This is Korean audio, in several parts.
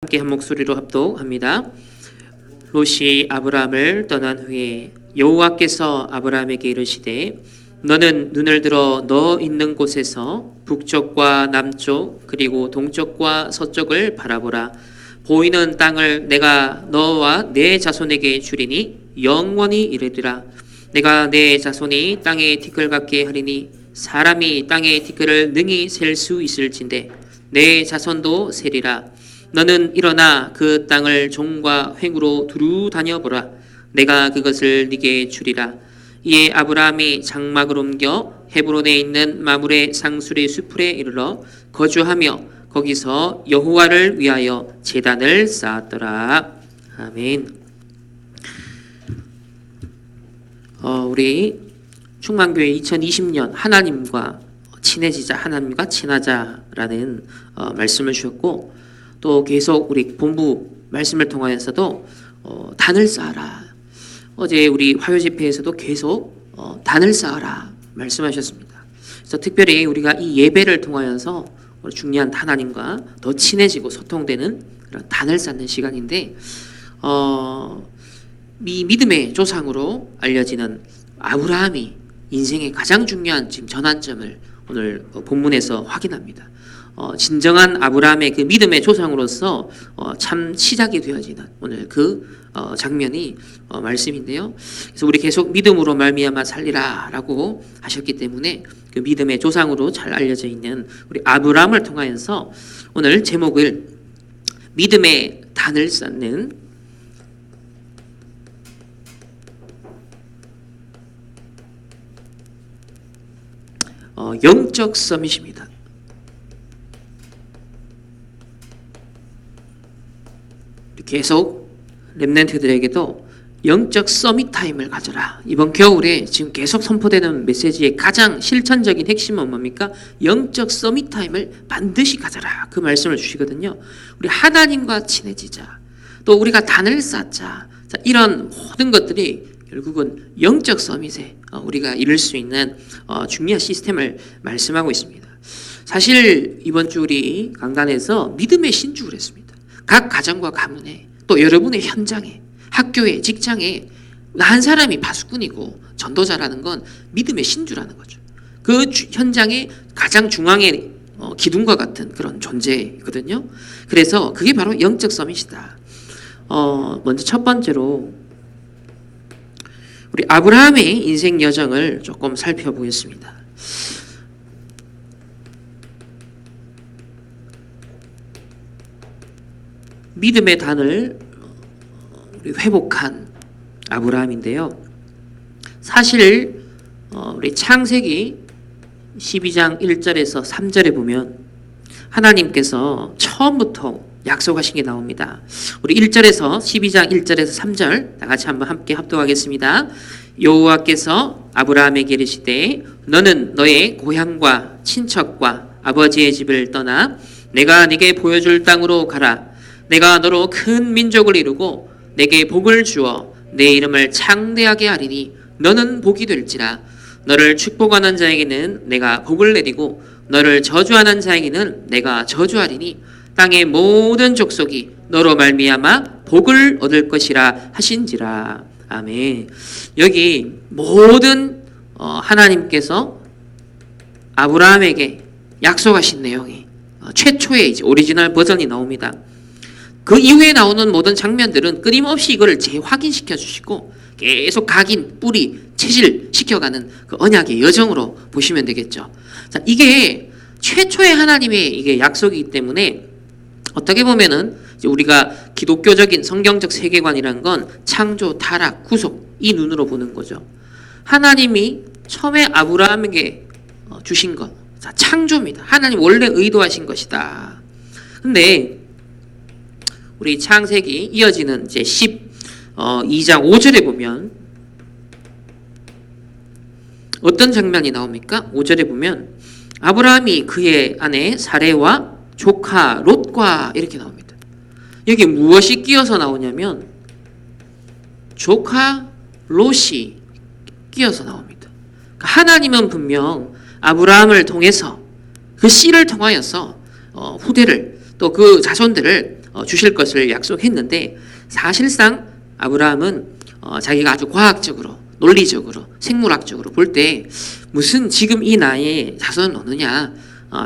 함께 한 목소리로 합독합니다. 롯이 아브라함을 떠난 후에 여호와께서 아브라함에게 이르시되 너는 눈을 들어 너 있는 곳에서 북쪽과 남쪽 그리고 동쪽과 서쪽을 바라보라. 보이는 땅을 내가 너와 내 자손에게 주리니 영원히 이르리라. 내가 내 자손이 땅에 티끌 같게 하리니 사람이 땅의 티끌을 능히 셀 수 있을진데 내 자손도 세리라. 너는 일어나 그 땅을 종과 횡으로 두루 다녀보라. 내가 그것을 네게 주리라. 이에 아브라함이 장막을 옮겨 헤브론에 있는 마므레 상수리 수풀에 이르러 거주하며 거기서 여호와를 위하여 제단을 쌓았더라. 아멘. 우리 충만교회 2020년 하나님과 친해지자, 하나님과 친하자라는 말씀을 주셨고, 또 계속 우리 본부 말씀을 통하여서도 단을 쌓아라. 어제 우리 화요 집회에서도 계속 단을 쌓아라 말씀하셨습니다. 그래서 특별히 우리가 이 예배를 통하여서 중요한 하나님과 더 친해지고 소통되는 그런 단을 쌓는 시간인데, 이 믿음의 조상으로 알려지는 아브라함이 인생의 가장 중요한 지금 전환점을 오늘 본문에서 확인합니다. 진정한 아브라함의 그 믿음의 조상으로서 참 시작이 되어지는 오늘 그 장면이 말씀인데요. 그래서 우리 계속 믿음으로 말미암아 살리라라고 하셨기 때문에 그 믿음의 조상으로 잘 알려져 있는 우리 아브라함을 통하여서 오늘 제목을 믿음의 단을 쌓는 영적 서밋입니다. 계속 렘넌트들에게도 영적 서밋 타임을 가져라. 이번 겨울에 지금 계속 선포되는 메시지의 가장 실천적인 핵심은 뭡니까? 영적 서밋 타임을 반드시 가져라. 그 말씀을 주시거든요. 우리 하나님과 친해지자. 또 우리가 단을 쌓자. 자, 이런 모든 것들이 결국은 영적 서밋에 우리가 이룰 수 있는 중요한 시스템을 말씀하고 있습니다. 사실 이번 주 우리 강단에서 믿음의 신주를 했습니다. 각 가정과 가문에 또 여러분의 현장에 학교에 직장에 한 사람이 파수꾼이고 전도자라는 건 믿음의 신주라는 거죠. 그 현장의 가장 중앙의 기둥과 같은 그런 존재거든요. 그래서 그게 바로 영적 서밋이다. 먼저 첫 번째로 우리 아브라함의 인생 여정을 조금 살펴보겠습니다. 믿음의 단을 우리 회복한 아브라함인데요. 사실 우리 창세기 12장 1절에서 3절에 보면 하나님께서 처음부터 약속하신 게 나옵니다. 우리 1절에서 12장 1절에서 3절 다 같이 한번 함께 합독하겠습니다. 여호와께서 아브라함에게 이르시되 너는 너의 고향과 친척과 아버지의 집을 떠나 내가 네게 보여줄 땅으로 가라. 내가 너로 큰 민족을 이루고 내게 복을 주어 내 이름을 창대하게 하리니 너는 복이 될지라. 너를 축복하는 자에게는 내가 복을 내리고 너를 저주하는 자에게는 내가 저주하리니 땅의 모든 족속이 너로 말미암아 복을 얻을 것이라 하신지라. 아멘. 여기 모든 하나님께서 아브라함에게 약속하신 내용이 최초의 이제 오리지널 버전이 나옵니다. 그 이후에 나오는 모든 장면들은 끊임없이 이거를 재확인시켜 주시고 계속 각인, 뿌리, 체질시켜가는 그 언약의 여정으로 보시면 되겠죠. 자, 이게 최초의 하나님의 이게 약속이기 때문에 어떻게 보면은 이제 우리가 기독교적인 성경적 세계관이란 건 창조, 타락, 구속 이 눈으로 보는 거죠. 하나님이 처음에 아브라함에게 주신 것, 자, 창조입니다. 하나님 원래 의도하신 것이다. 근데 우리 창세기 이어지는 이제 12장 5절에 보면 어떤 장면이 나옵니까? 5절에 보면 아브라함이 그의 아내 사레와 조카 롯과 이렇게 나옵니다. 여기 무엇이 끼어서 나오냐면 조카 롯이 끼어서 나옵니다. 하나님은 분명 아브라함을 통해서 그 씨를 통하여서 후대를 또 그 자손들을 주실 것을 약속했는데 사실상 아브라함은 자기가 아주 과학적으로 논리적으로 생물학적으로 볼 때 무슨 지금 이 나이에 자손은 오느냐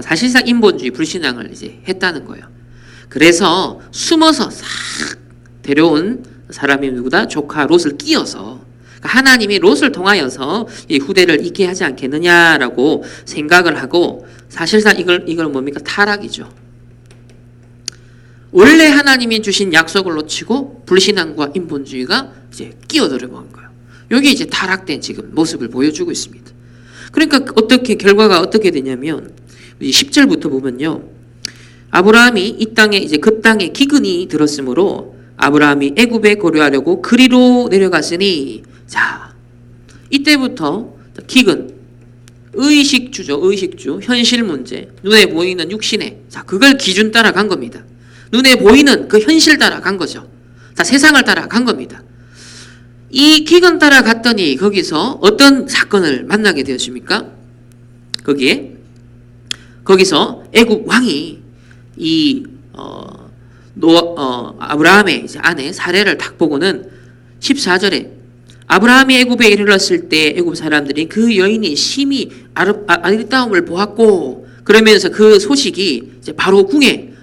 사실상 인본주의 불신앙을 이제 했다는 거예요. 그래서 숨어서 싹 데려온 사람이 누구다? 조카 롯을 끼워서 하나님이 롯을 통하여서 이 후대를 잇게 하지 않겠느냐라고 생각을 하고 사실상 이걸 뭡니까? 타락이죠. 원래 하나님이 주신 약속을 놓치고 불신앙과 인본주의가 이제 끼어들어간 거예요. 여기 이제 타락된 지금 모습을 보여주고 있습니다. 그러니까 결과가 어떻게 되냐면 10절부터 보면요. 아브라함이 이 땅에 이제 그 땅에 기근이 들었으므로 아브라함이 애굽에 거류하려고 그리로 내려갔으니 자 이때부터 기근 의식주죠. 의식주 현실 문제 눈에 보이는 육신의 자 그걸 기준 따라간 겁니다. 눈에 보이는 그 현실 따라간 거죠. 자 세상을 따라간 겁니다. 이 기근 따라갔더니 거기서 어떤 사건을 만나게 되었습니까? 거기서 애굽 왕이 이 아브라함의 이제 아내 사레를 딱 보고는 14절에 아브라함이 애굽에 이르렀을 때 애굽 사람들이 그 여인이 심히 아름다움을 보았고 그러면서 그 소식이 이제 바로 궁에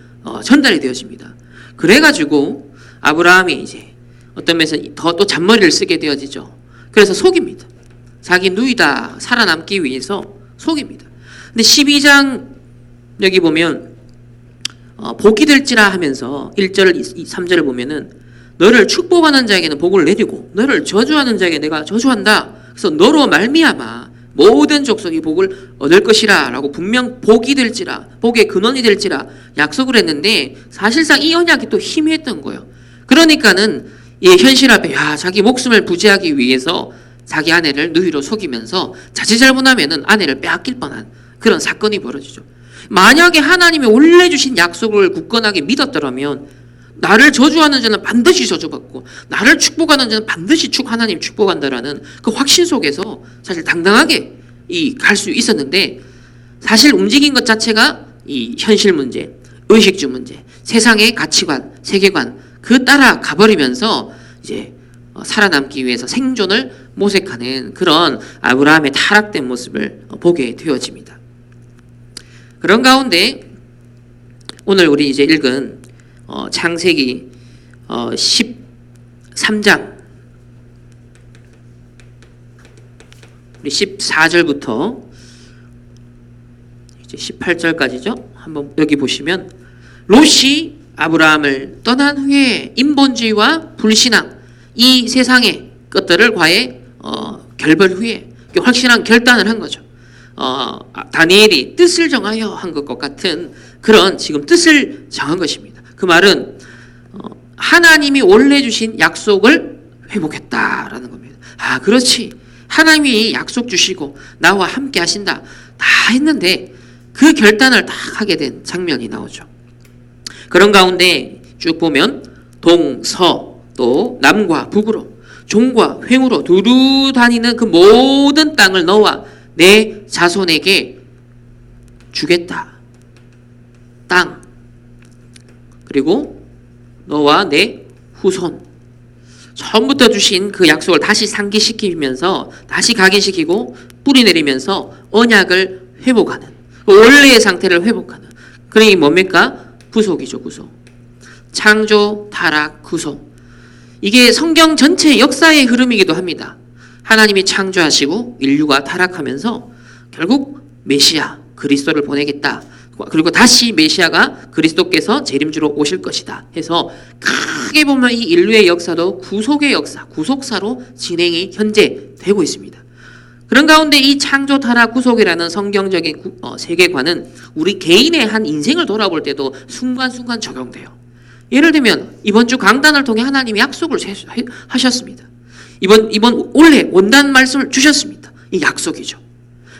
전달이 되었습니다. 그래가지고 아브라함이 이제 어떤 면에서 더 또 잔머리를 쓰게 되어지죠. 그래서 속입니다. 자기 누이다 살아남기 위해서 속입니다. 근데 12장 여기 보면 복이 될지라 하면서 1절 3절을 보면은 너를 축복하는 자에게는 복을 내리고 너를 저주하는 자에게 내가 저주한다. 그래서 너로 말미암아 모든 족속이 복을 얻을 것이라 라고 분명 복이 될지라 복의 근원이 될지라 약속을 했는데 사실상 이 언약이 또 희미했던 거예요. 그러니까는 이 현실 앞에 자기 목숨을 부지하기 위해서 자기 아내를 누이로 속이면서 자칫 잘못하면은 아내를 빼앗길 뻔한 그런 사건이 벌어지죠. 만약에 하나님이 원래 주신 약속을 굳건하게 믿었더라면 나를 저주하는 자는 반드시 저주받고 나를 축복하는 자는 반드시 하나님 축복한다라는 그 확신 속에서 사실 당당하게 갈 수 있었는데 사실 움직인 것 자체가 이 현실 문제, 의식주 문제, 세상의 가치관, 세계관 그 따라 가버리면서 이제 살아남기 위해서 생존을 모색하는 그런 아브라함의 타락된 모습을 보게 되어집니다. 그런 가운데 오늘 우리 이제 읽은 창세기 13장 우리 14절부터 이제 18절까지죠. 한번 여기 보시면 롯이 아브라함을 떠난 후에 인본주의와 불신앙 이 세상의 것들을 과연 결별 후에 확실한 결단을 한 거죠. 다니엘이 뜻을 정하여 한 것과 같은 그런 지금 뜻을 정한 것입니다. 그 말은 하나님이 원래 주신 약속을 회복했다라는 겁니다. 그렇지. 하나님이 약속 주시고 나와 함께 하신다. 다 했는데 그 결단을 딱 하게 된 장면이 나오죠. 그런 가운데 쭉 보면 동서 또 남과 북으로 종과 횡으로 두루 다니는 그 모든 땅을 너와 내 자손에게 주겠다. 땅 그리고 너와 내 후손 처음부터 주신 그 약속을 다시 상기시키면서 다시 각인시키고 뿌리 내리면서 언약을 회복하는 원래의 상태를 회복하는 그러니 뭡니까? 구속이죠. 구속. 창조, 타락, 구속. 이게 성경 전체 역사의 흐름이기도 합니다. 하나님이 창조하시고 인류가 타락하면서 결국 메시아 그리스도를 보내겠다. 그리고 다시 메시아가 그리스도께서 재림주로 오실 것이다 해서 크게 보면 이 인류의 역사도 구속의 역사, 구속사로 진행이 현재 되고 있습니다. 그런 가운데 이 창조, 타락, 구속이라는 성경적인 세계관은 우리 개인의 한 인생을 돌아볼 때도 순간순간 적용돼요. 예를 들면 이번 주 강단을 통해 하나님이 약속을 하셨습니다. 이번 올해 원단 말씀을 주셨습니다. 이 약속이죠.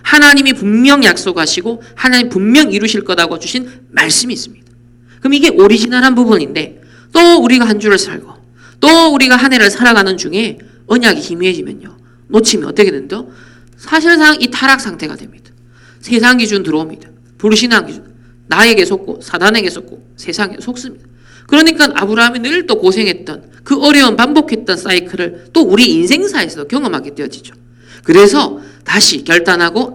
하나님이 분명 약속하시고 하나님 분명 이루실 거라고 주신 말씀이 있습니다. 그럼 이게 오리지널한 부분인데 또 우리가 한 주를 살고 또 우리가 한 해를 살아가는 중에 언약이 희미해지면요. 놓치면 어떻게 된다? 사실상 이 타락 상태가 됩니다. 세상 기준 들어옵니다. 불신앙 기준. 나에게 속고 사단에게 속고 세상에 속습니다. 그러니까 아브라함이 늘 또 고생했던 그 어려운 반복했던 사이클을 또 우리 인생사에서 경험하게 되어지죠. 그래서 다시 결단하고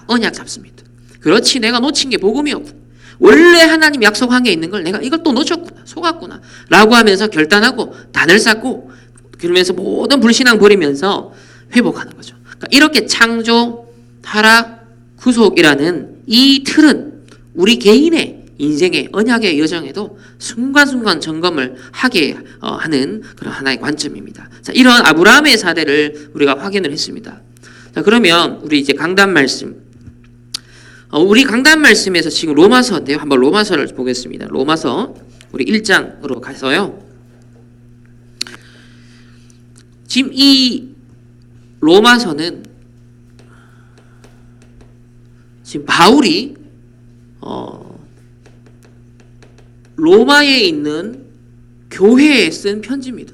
언약 잡습니다. 그렇지, 내가 놓친 게 복음이었구나. 원래 하나님 약속한 게 있는 걸 내가 이걸 또 놓쳤구나, 속았구나 라고 하면서 결단하고 단을 쌓고, 그러면서 모든 불신앙 버리면서 회복하는 거죠. 그러니까 이렇게 창조, 타락, 구속이라는 이 틀은 우리 개인의 인생의 언약의 여정에도 순간순간 점검을 하게 하는 그런 하나의 관점입니다. 자, 이런 아브라함의 사례를 우리가 확인을 했습니다. 자, 그러면 우리 이제 강단 말씀, 우리 강단 말씀에서 지금 로마서인데요. 한번 로마서를 보겠습니다. 로마서 우리 1장으로 가서요. 지금 이 로마서는 지금 바울이 로마에 있는 교회에 쓴 편지입니다.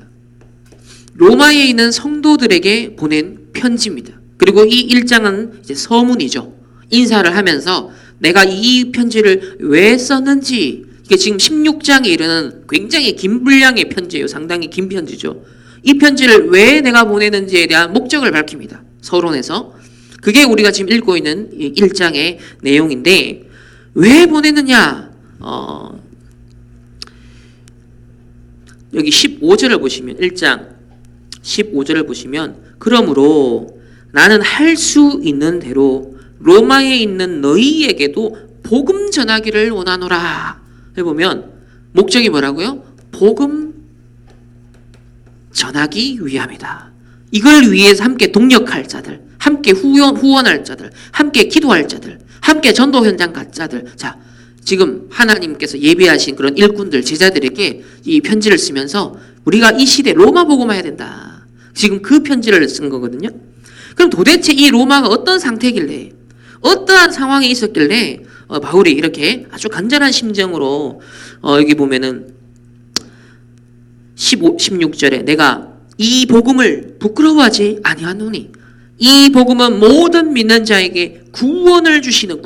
로마에 있는 성도들에게 보낸 편지입니다. 그리고 이 1장은 이제 서문이죠. 인사를 하면서 내가 이 편지를 왜 썼는지, 이게 지금 16장에 이르는 굉장히 긴 분량의 편지예요. 상당히 긴 편지죠. 이 편지를 왜 내가 보내는지에 대한 목적을 밝힙니다. 서론에서. 그게 우리가 지금 읽고 있는 1장의 내용인데, 왜 보내느냐? 여기 15절을 보시면, 1장 15절을 보시면, 그러므로 나는 할 수 있는 대로 로마에 있는 너희에게도 복음 전하기를 원하노라 해보면 목적이 뭐라고요? 복음 전하기 위함이다. 이걸 위해서 함께 동력할 자들, 함께 후원할 자들, 함께 기도할 자들, 함께 전도 현장 갈 자들. 자, 지금 하나님께서 예비하신 그런 일꾼들, 제자들에게 이 편지를 쓰면서 우리가 이 시대 로마 복음화해야 된다. 지금 그 편지를 쓴 거거든요. 그럼 도대체 이 로마가 어떤 상태길래, 어떠한 상황에 있었길래 바울이 이렇게 아주 간절한 심정으로 여기 보면은 16절에 내가 이 복음을 부끄러워하지 아니하노니 이 복음은 모든 믿는 자에게 구원을 주시는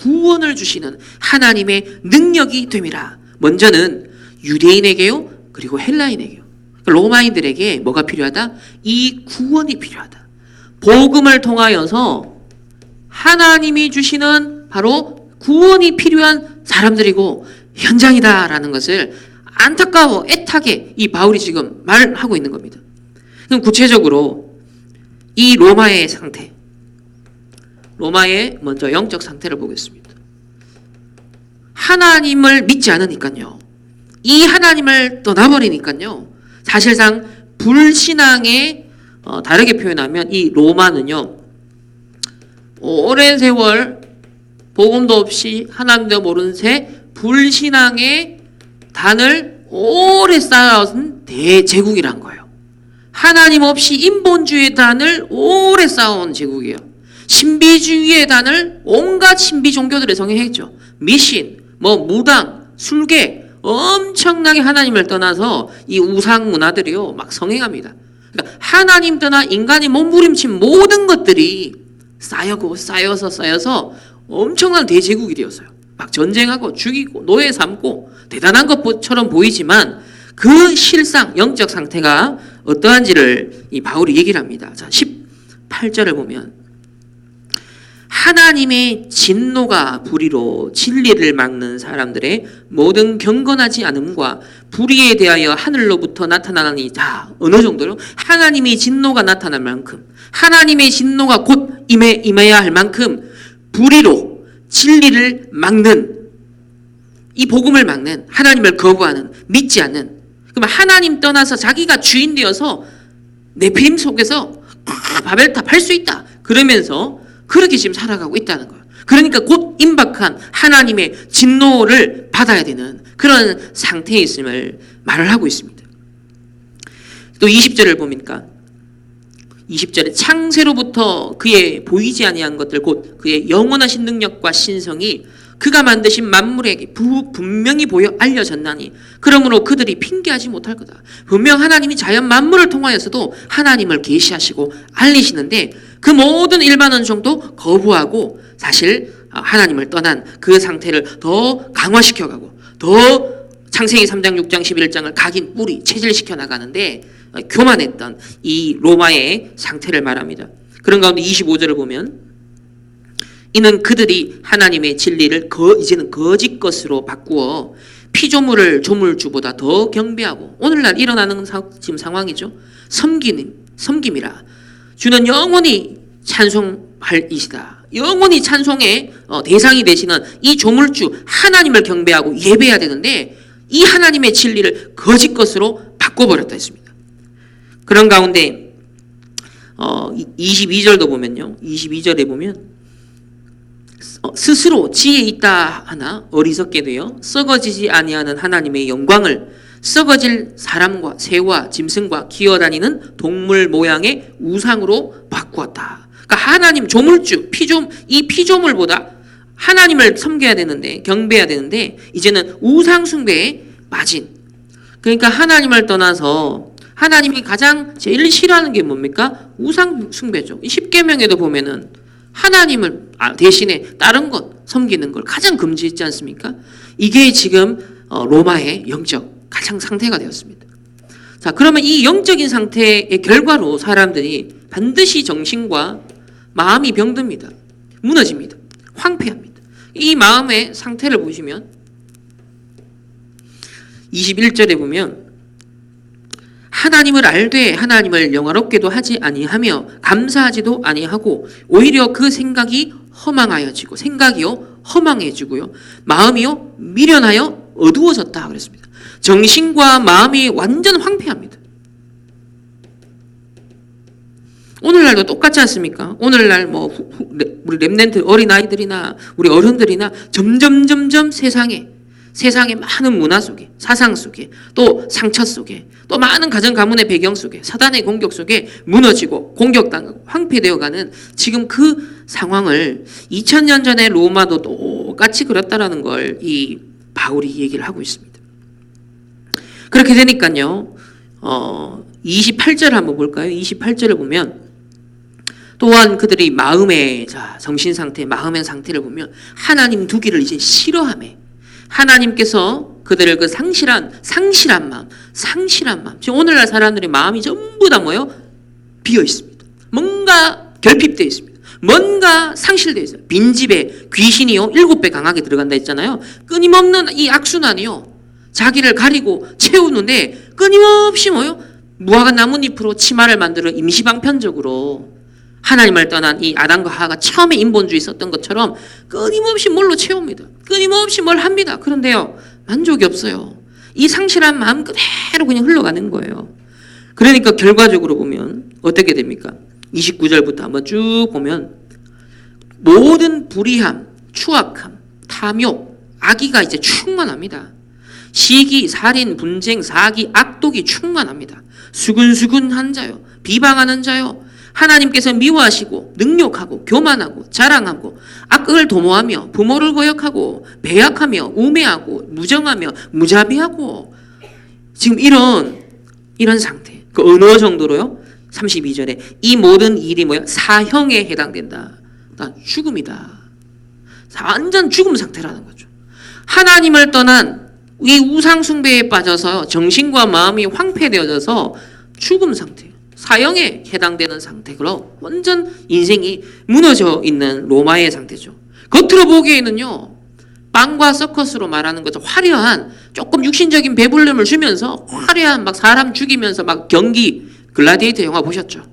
하나님의 능력이 됨이라. 먼저는 유대인에게요, 그리고 헬라인에게요. 로마인들에게 뭐가 필요하다? 이 구원이 필요하다. 복음을 통하여서 하나님이 주시는 바로 구원이 필요한 사람들이고 현장이다라는 것을 안타까워 애타게 이 바울이 지금 말하고 있는 겁니다. 그럼 구체적으로 이 로마의 상태, 로마의 먼저 영적 상태를 보겠습니다. 하나님을 믿지 않으니까요, 이 하나님을 떠나버리니까요, 사실상 불신앙에 다르게 표현하면 이 로마는요, 오랜 세월 복음도 없이 하나님도 모르는 새 불신앙의 단을 오래 쌓아온 대제국이란 거예요. 하나님 없이 인본주의의 단을 오래 쌓아온 제국이에요. 신비주의의 단을 온갖 신비 종교들이 성행했죠. 미신, 무당, 술계, 엄청나게 하나님을 떠나서 이 우상 문화들이요 막 성행합니다. 그러니까 하나님 떠나 인간이 몸부림친 모든 것들이 쌓여서 엄청난 대제국이 되었어요. 막 전쟁하고 죽이고 노예 삼고 대단한 것처럼 보이지만 그 실상 영적 상태가 어떠한지를 이 바울이 얘기를 합니다. 자, 18절을 보면 하나님의 진노가 불의로 진리를 막는 사람들의 모든 경건하지 않음과 불의에 대하여 하늘로부터 나타나니, 자, 어느 정도로 하나님의 진노가 나타날 만큼, 하나님의 진노가 곧 임해야 할 만큼 불의로 진리를 막는, 이 복음을 막는, 하나님을 거부하는, 믿지 않는, 그러면 하나님 떠나서 자기가 주인 되어서 네피림 속에서 바벨탑 할 수 있다 그러면서 그렇게 지금 살아가고 있다는 거예요. 그러니까 곧 임박한 하나님의 진노를 받아야 되는 그런 상태에 있음을 말을 하고 있습니다. 또 20절을 보니까 20절에 창세로부터 그의 보이지 아니한 것들 곧 그의 영원하신 능력과 신성이 그가 만드신 만물에게 분명히 보여 알려졌나니 그러므로 그들이 핑계하지 못할 거다. 분명 하나님이 자연 만물을 통하여서도 하나님을 계시하시고 알리시는데 그 모든 일반 언종도 거부하고 사실 하나님을 떠난 그 상태를 더 강화시켜가고 더 창세기 3장, 6장, 11장을 각인 뿌리 체질시켜 나가는데 교만했던 이 로마의 상태를 말합니다. 그런 가운데 25절을 보면 이는 그들이 하나님의 진리를 이제는 거짓 것으로 바꾸어 피조물을 조물주보다 더 경배하고 오늘날 일어나는 지금 상황이죠. 섬김이라 주는 영원히 찬송할 이시다. 영원히 찬송의 대상이 되시는 이 조물주 하나님을 경배하고 예배해야 되는데 이 하나님의 진리를 거짓 것으로 바꿔버렸다 했습니다. 그런 가운데 22절도 보면요. 22절에 보면 스스로 지혜 있다 하나 어리석게 되어 썩어지지 아니하는 하나님의 영광을 썩어질 사람과 새와 짐승과 기어다니는 동물 모양의 우상으로 바꾸었다. 그러니까 하나님 조물주 이 피조물보다 하나님을 섬겨야 되는데 경배해야 되는데 이제는 우상 숭배에 빠진. 그러니까 하나님을 떠나서 하나님이 가장 제일 싫어하는 게 뭡니까? 우상 숭배죠. 10계명에도 보면은 하나님을 대신에 다른 것 섬기는 걸 가장 금지했지 않습니까? 이게 지금 로마의 영적 가장 상태가 되었습니다. 자, 그러면 이 영적인 상태의 결과로 사람들이 반드시 정신과 마음이 병듭니다. 무너집니다. 황폐합니다. 이 마음의 상태를 보시면 21절에 보면 하나님을 알되 하나님을 영화롭게도 하지 아니하며 감사하지도 아니하고 오히려 그 생각이 허망하여지고 생각이요 허망해지고요 마음이요 미련하여 어두워졌다 그랬습니다. 정신과 마음이 완전 황폐합니다. 오늘날도 똑같지 않습니까? 오늘날 우리 렘넌트 어린아이들이나 우리 어른들이나 점점 세상의 많은 문화 속에 사상 속에 또 상처 속에 또 많은 가정 가문의 배경 속에 사단의 공격 속에 무너지고 공격당하고 황폐되어가는 지금 그 상황을 2000년 전에 로마도 똑같이 그렇다라는 걸 이 바울이 얘기를 하고 있습니다. 그렇게 되니까요 28절 한번 볼까요? 28절을 보면 또한 그들이 마음의 정신 상태 마음의 상태를 보면 하나님 두기를 이제 싫어하며 하나님께서 그들을 그 상실한 마음. 지금 오늘날 사람들의 마음이 전부 다 뭐예요? 비어 있습니다. 뭔가 결핍되어 있습니다. 뭔가 상실되어 있어요. 빈집에 귀신이요 7배 강하게 들어간다 했잖아요. 끊임없는 이 악순환이요. 자기를 가리고 채우는데 끊임없이 뭐예요? 무화과 나뭇잎으로 치마를 만들어 임시방편적으로 하나님을 떠난 이 아담과 하와가 처음에 인본주의 썼던 것처럼 끊임없이 뭘로 채웁니다. 끊임없이 뭘 합니다. 그런데요 만족이 없어요. 이 상실한 마음 그대로 그냥 흘러가는 거예요. 그러니까 결과적으로 보면 어떻게 됩니까? 29절부터 한번 쭉 보면 모든 불의함, 추악함, 탐욕, 악의가 이제 충만합니다. 시기, 살인, 분쟁, 사기, 악독이 충만합니다. 수근수근한 자요, 비방하는 자요, 하나님께서 미워하시고 능욕하고 교만하고 자랑하고 악을 도모하며 부모를 거역하고 배약하며 우매하고 무정하며 무자비하고 지금 이런 상태. 그 어느 정도로요? 32절에 이 모든 일이 뭐야? 사형에 해당된다. 죽음이다. 완전 죽음 상태라는 거죠. 하나님을 떠난 이 우상 숭배에 빠져서 정신과 마음이 황폐되어져서 죽음 상태. 사형에 해당되는 상태로 완전 인생이 무너져 있는 로마의 상태죠. 겉으로 보기에는요 빵과 서커스로 말하는 거죠. 화려한 조금 육신적인 배불림을 주면서 화려한 막 사람 죽이면서 막 경기 글라디에이터 영화 보셨죠?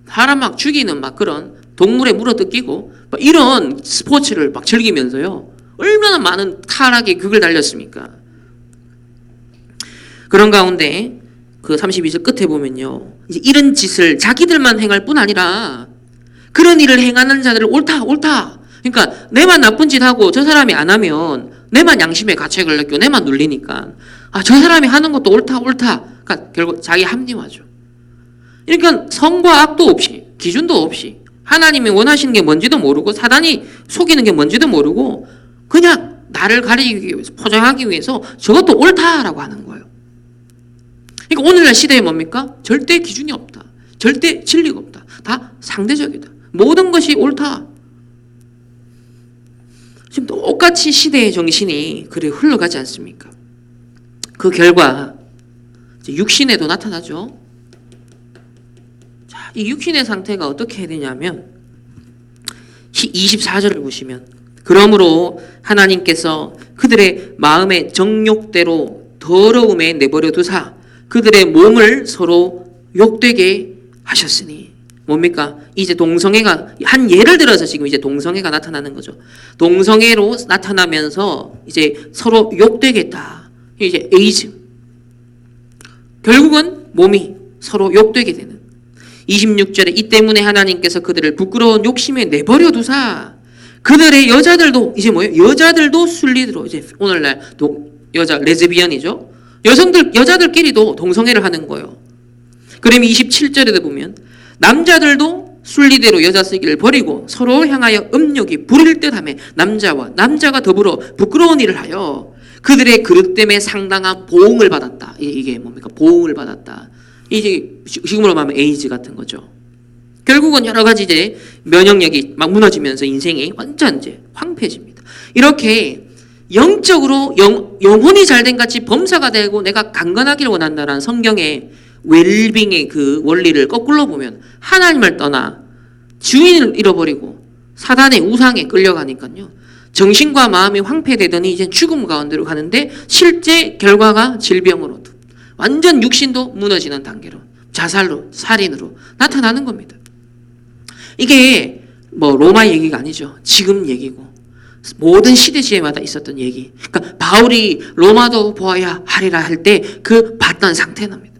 사람 막 죽이는 막 그런 동물에 물어뜯기고 막 이런 스포츠를 막 즐기면서요 얼마나 많은 타락의 극을 달렸습니까? 그런 가운데 그 32절 끝에 보면요. 이제 이런 짓을 자기들만 행할 뿐 아니라 그런 일을 행하는 자들을 옳다. 그러니까 내만 나쁜 짓 하고 저 사람이 안 하면 내만 양심의 가책을 느끼고 내만 눌리니까 저 사람이 하는 것도 옳다. 그러니까 결국 자기 합리화죠. 그러니까 성과 악도 없이 기준도 없이 하나님이 원하시는 게 뭔지도 모르고 사단이 속이는 게 뭔지도 모르고 그냥 나를 가리기 위해서 포장하기 위해서 저것도 옳다라고 하는 거예요. 그러니까 오늘날 시대에 뭡니까? 절대 기준이 없다. 절대 진리가 없다. 다 상대적이다. 모든 것이 옳다. 지금 똑같이 시대의 정신이 그래 흘러가지 않습니까? 그 결과 이제 육신에도 나타나죠. 자, 이 육신의 상태가 어떻게 해야 되냐면 24절을 보시면 그러므로 하나님께서 그들의 마음의 정욕대로 더러움에 내버려 두사 그들의 몸을 서로 욕되게 하셨으니 뭡니까? 이제 동성애가 한 예를 들어서 지금 이제 동성애가 나타나는 거죠. 동성애로 나타나면서 이제 서로 욕되겠다. 이제 에이즈. 결국은 몸이 서로 욕되게 되는. 26절에 이 때문에 하나님께서 그들을 부끄러운 욕심에 내버려 두사 그들의 여자들도 이제 뭐예요? 여자들도 순리대로 이제 오늘날 여자 레즈비언이죠. 여자들끼리도 동성애를 하는 거예요. 그럼 27절에도 보면 남자들도 순리대로 여자 쓰기를 버리고 서로 향하여 음욕이 부릴 듯하며 남자와 남자가 더불어 부끄러운 일을 하여 그들의 그릇 때문에 상당한 보응을 받았다. 이게 뭡니까? 보응을 받았다. 이제 지금으로 말하면 에이즈 같은 거죠. 결국은 여러 가지 이제 면역력이 막 무너지면서 인생이 완전 이제 황폐해집니다. 이렇게 영적으로 영혼이 잘된 같이 범사가 되고 내가 강건하기를 원한다는 성경의 웰빙의 그 원리를 거꾸로 보면 하나님을 떠나 주인을 잃어버리고 사단의 우상에 끌려가니까요. 정신과 마음이 황폐되더니 이제 죽음 가운데로 가는데 실제 결과가 질병으로 완전 육신도 무너지는 단계로 자살로 살인으로 나타나는 겁니다. 이게 뭐 로마 얘기가 아니죠. 지금 얘기고 모든 시대마다 있었던 얘기. 그러니까 바울이 로마도 보아야 하리라 할 때 그 봤던 상태랍니다.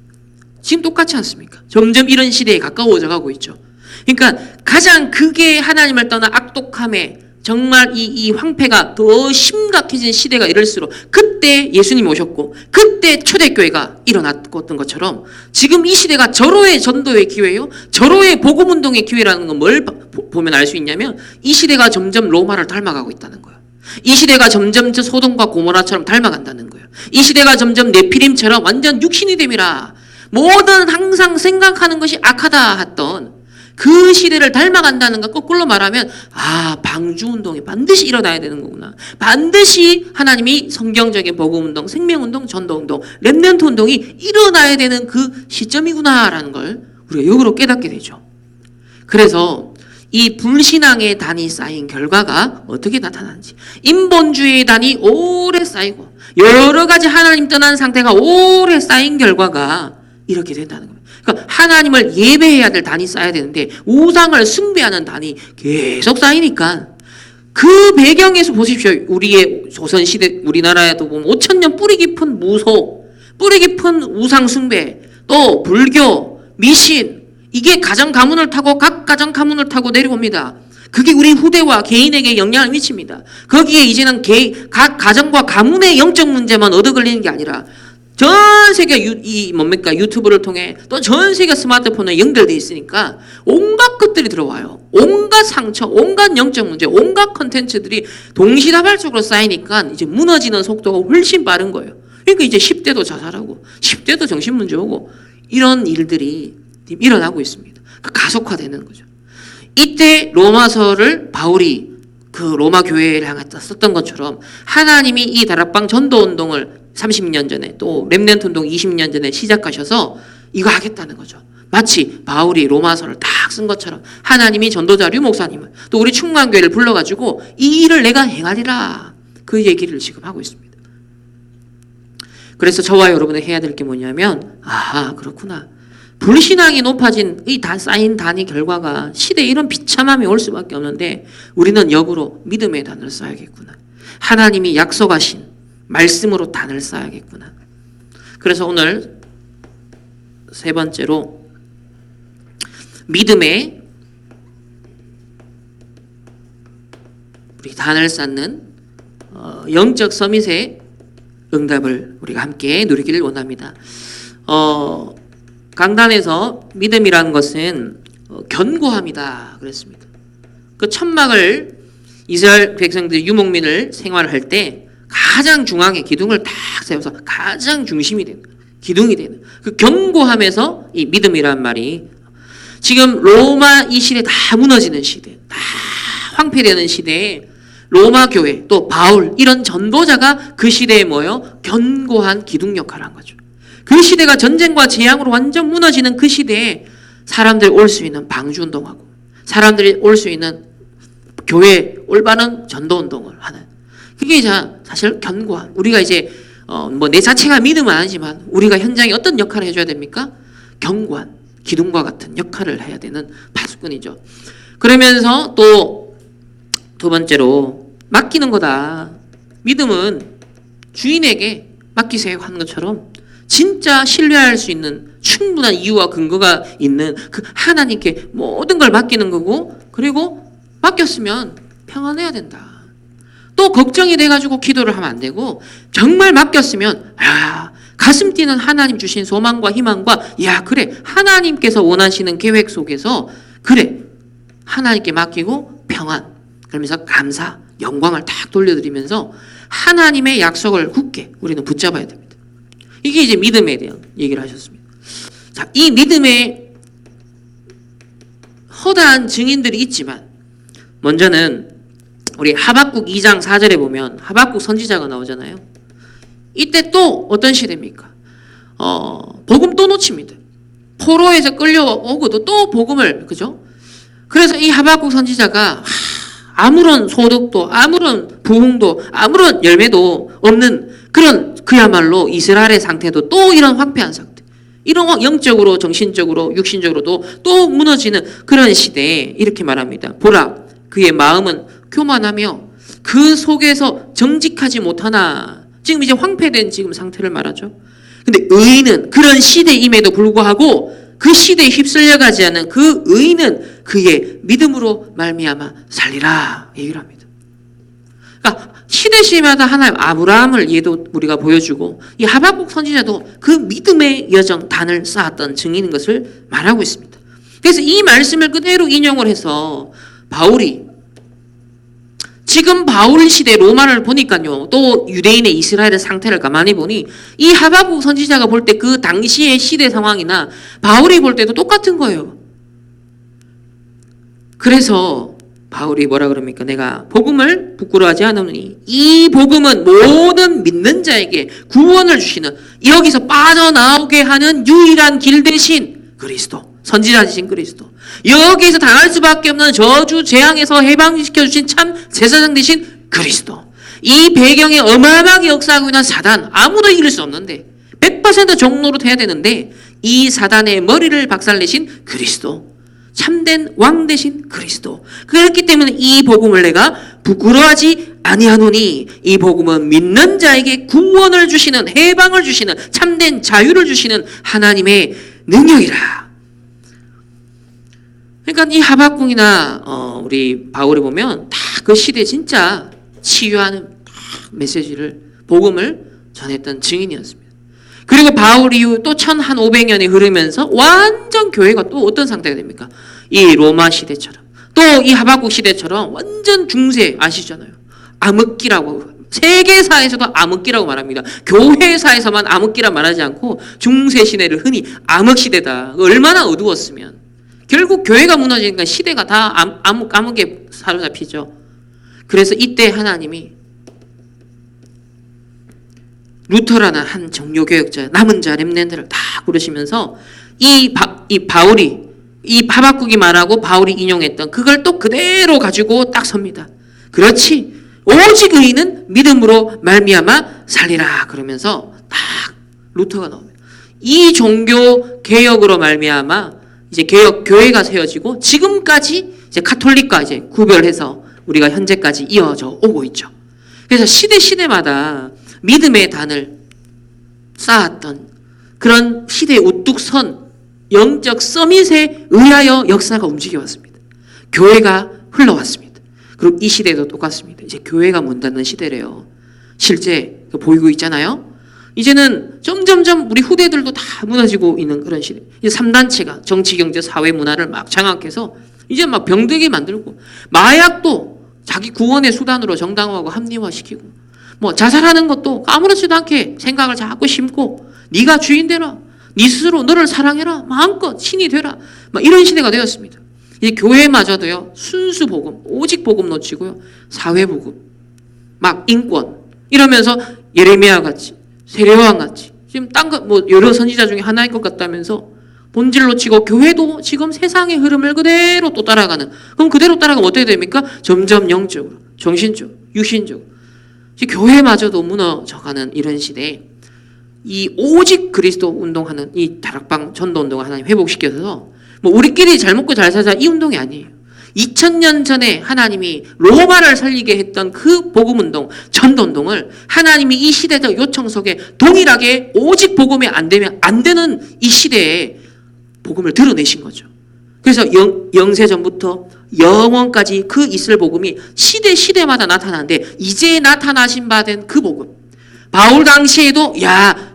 지금 똑같지 않습니까? 점점 이런 시대에 가까워져 가고 있죠. 그러니까 가장 그게 하나님을 떠나 악독함에 정말 이 황폐가 더 심각해진 시대가 이럴수록 그때 예수님이 오셨고 그때 초대교회가 일어났던 것처럼 지금 이 시대가 절호의 전도의 기회예요. 절호의 복음운동의 기회라는 건 뭘 보면 알 수 있냐면 이 시대가 점점 로마를 닮아가고 있다는 거예요. 이 시대가 점점 소돔과 고모라처럼 닮아간다는 거예요. 이 시대가 점점 네피림처럼 완전 육신이 됨이라 모든 항상 생각하는 것이 악하다 했던 그 시대를 닮아간다는 것 거꾸로 말하면 방주운동이 반드시 일어나야 되는 거구나. 반드시 하나님이 성경적인 복음운동, 생명운동, 전도운동, 렘넌트 운동이 일어나야 되는 그 시점이구나라는 걸 우리가 역으로 깨닫게 되죠. 그래서 이 불신앙의 단이 쌓인 결과가 어떻게 나타나는지 인본주의의 단이 오래 쌓이고 여러 가지 하나님 떠난 상태가 오래 쌓인 결과가 이렇게 된다는 겁니다. 그러니까 하나님을 예배해야 될 단이 쌓여야 되는데 우상을 숭배하는 단이 계속 쌓이니까 그 배경에서 보십시오. 우리의 조선시대 우리나라에도 보면 5,000년 뿌리 깊은 무속, 뿌리 깊은 우상 숭배, 또 불교, 미신 이게 가정 가문을 타고 각 가정 가문을 타고 내려옵니다. 그게 우리 후대와 개인에게 영향을 미칩니다. 거기에 이제는 각 가정과 가문의 영적 문제만 얻어 걸리는 게 아니라 전 세계 유튜브를 통해 또 전 세계 스마트폰에 연결돼 있으니까 온갖 것들이 들어와요. 온갖 상처, 온갖 영적 문제, 온갖 컨텐츠들이 동시다발적으로 쌓이니까 이제 무너지는 속도가 훨씬 빠른 거예요. 그러니까 이제 10대도 자살하고 10대도 정신문제 오고 이런 일들이 일어나고 있습니다. 가속화되는 거죠. 이때 로마서를 바울이 그 로마 교회를 향해 썼던 것처럼 하나님이 이 다락방 전도운동을 30년 전에 또 렘넌트 운동 20년 전에 시작하셔서 이거 하겠다는 거죠. 마치 바울이 로마서를 딱 쓴 것처럼 하나님이 전도자 류 목사님을 또 우리 충만교회를 불러가지고 이 일을 내가 행하리라 그 얘기를 지금 하고 있습니다. 그래서 저와 여러분이 해야 될 게 뭐냐면 그렇구나. 불신앙이 높아진 이 쌓인 단위 결과가 시대에 이런 비참함이 올 수밖에 없는데 우리는 역으로 믿음의 단을 쌓아야겠구나. 하나님이 약속하신 말씀으로 단을 쌓아야겠구나. 그래서 오늘 세 번째로 믿음의 우리 단을 쌓는 영적 서밋의 응답을 우리가 함께 누리기를 원합니다. 강단에서 믿음이라는 것은 견고함이다 그랬습니다. 그 천막을 이스라엘 백성들이 유목민을 생활할 때 가장 중앙에 기둥을 딱 세워서 가장 중심이 되는 기둥이 되는 그 견고함에서 이 믿음이란 말이 지금 로마 이 시대 다 무너지는 시대, 다 황폐되는 시대에 로마 교회 또 바울 이런 전도자가 그 시대에 뭐예요? 견고한 기둥 역할을 한 거죠. 그 시대가 전쟁과 재앙으로 완전 무너지는 그 시대에 사람들이 올 수 있는 방주운동하고 사람들이 올 수 있는 교회 올바른 전도운동을 하는 그게 사실 견고한 우리가 이제 뭐 내 자체가 믿음은 아니지만 우리가 현장에 어떤 역할을 해줘야 됩니까? 견고한 기둥과 같은 역할을 해야 되는 파수꾼이죠. 그러면서 또 두 번째로 맡기는 거다. 믿음은 주인에게 맡기세요 하는 것처럼 진짜 신뢰할 수 있는 충분한 이유와 근거가 있는 그 하나님께 모든 걸 맡기는 거고 그리고 맡겼으면 평안해야 된다. 또 걱정이 돼가지고 기도를 하면 안 되고 정말 맡겼으면 가슴 뛰는 하나님 주신 소망과 희망과 그래 하나님께서 원하시는 계획 속에서 그래 하나님께 맡기고 평안 그러면서 감사 영광을 딱 돌려드리면서 하나님의 약속을 굳게 우리는 붙잡아야 됩니다. 이게 이제 믿음에 대한 얘기를 하셨습니다. 자, 이 믿음에 허다한 증인들이 있지만 먼저는 우리 하박국 2장 4절에 보면 하박국 선지자가 나오잖아요. 이때 또 어떤 시대입니까? 복음 또 놓칩니다. 포로에서 끌려오고도 또 복음을 그죠? 그래서 이 하박국 선지자가 아무런 소득도 아무런 부흥도 아무런 열매도 없는 그런 그야말로 이스라엘의 상태도 또 이런 황폐한 상태 이런 영적으로 정신적으로 육신적으로도 또 무너지는 그런 시대에 이렇게 말합니다. 보라 그의 마음은 교만하며 그 속에서 정직하지 못하나 지금 이제 황폐된 지금 상태를 말하죠. 근데 의인은 그런 시대임에도 불구하고 그 시대에 휩쓸려가지 않는 그 의인은 그의 믿음으로 말미암아 살리라 얘기를 합니다. 그러니까 시대시마다 하나님 아브라함을 얘도 우리가 보여주고 이 하박국 선지자도 그 믿음의 여정 단을 쌓았던 증인인 것을 말하고 있습니다. 그래서 이 말씀을 그대로 인용을 해서 바울이 지금 바울 시대 로마를 보니까요. 또 유대인의 이스라엘의 상태를 가만히 보니 이 하박국 선지자가 볼 때 그 당시의 시대 상황이나 바울이 볼 때도 똑같은 거예요. 그래서 바울이 뭐라 그럽니까? 내가 복음을 부끄러워하지 않으니 이 복음은 모든 믿는 자에게 구원을 주시는 여기서 빠져나오게 하는 유일한 길 대신 그리스도 선지자이신 그리스도 여기서 당할 수밖에 없는 저주 재앙에서 해방시켜주신 참 제사장 되신 그리스도 이 배경에 어마어마하게 역사하고 있는 사단 아무도 이길 수 없는데 100% 종로로 돼야 되는데 이 사단의 머리를 박살내신 그리스도 참된 왕 되신 그리스도 그렇기 때문에 이 복음을 내가 부끄러워하지 아니하노니 이 복음은 믿는 자에게 구원을 주시는 해방을 주시는 참된 자유를 주시는 하나님의 능력이라. 그러니까 이 하박국이나 우리 바울이 보면 다 그 시대 진짜 치유하는 메시지를 복음을 전했던 증인이었습니다. 그리고 바울 이후 또 1500년이 흐르면서 완전 교회가 또 어떤 상태가 됩니까? 이 로마 시대처럼 또 이 하박국 시대처럼 완전 중세 아시잖아요. 암흑기라고 세계사에서도 암흑기라고 말합니다. 교회사에서만 암흑기라 말하지 않고 중세 시대를 흔히 암흑시대다. 얼마나 어두웠으면 결국 교회가 무너지니까 시대가 다 암흑에 사로잡히죠. 그래서 이때 하나님이 루터라는 한 정교개혁자 남은 자 렘넌트를 다 부르시면서 이 바울이 이 하박국이 말하고 바울이 인용했던 그걸 또 그대로 가지고 딱 섭니다. 그렇지 오직 의인은 믿음으로 말미암아 살리라 그러면서 딱 루터가 나옵니다. 이 종교 개혁으로 말미암아 이제 교회가 세워지고 지금까지 이제 카톨릭과 이제 구별해서 우리가 현재까지 이어져 오고 있죠. 그래서 시대마다 믿음의 단을 쌓았던 그런 시대의 우뚝 선 영적 서밋에 의하여 역사가 움직여왔습니다. 교회가 흘러왔습니다. 그리고 이 시대도 똑같습니다. 이제 교회가 문 닫는 시대래요. 실제 보이고 있잖아요. 이제는 점점점 우리 후대들도 다 무너지고 있는 그런 시대. 이제 3단체가 정치, 경제, 사회, 문화를 막 장악해서 이제 막 병들게 만들고 마약도 자기 구원의 수단으로 정당화하고 합리화시키고 뭐 자살하는 것도 아무렇지도 않게 생각을 자꾸 심고 네가 주인 되라. 네 스스로 너를 사랑해라. 마음껏 신이 되라. 막 이런 시대가 되었습니다. 이 교회마저도요, 순수 복음, 오직 복음 놓치고요, 사회 복음, 막 인권 이러면서 예레미야 같이, 세례요한 같이 지금 딴 거 뭐 여러 선지자 중에 하나일 것 같다면서 본질 놓치고 교회도 지금 세상의 흐름을 그대로 또 따라가는. 그럼 그대로 따라가면 어떻게 됩니까? 점점 영적으로, 정신적으로, 육신적으로. 교회마저도 무너져가는 이런 시대에 이 오직 그리스도 운동하는 이 다락방 전도 운동을 하나님 회복시켜서 뭐 우리끼리 잘 먹고 잘 살자 이 운동이 아니에요. 2000년 전에 하나님이 로마를 살리게 했던 그 복음운동, 전도운동을 하나님이 이 시대적 요청 속에 동일하게 오직 복음이 안 되면 안 되는 이 시대에 복음을 드러내신 거죠. 그래서 영세전부터 영원까지 그 있을 복음이 시대마다 나타나는데 이제 나타나신 바 된 그 복음. 바울 당시에도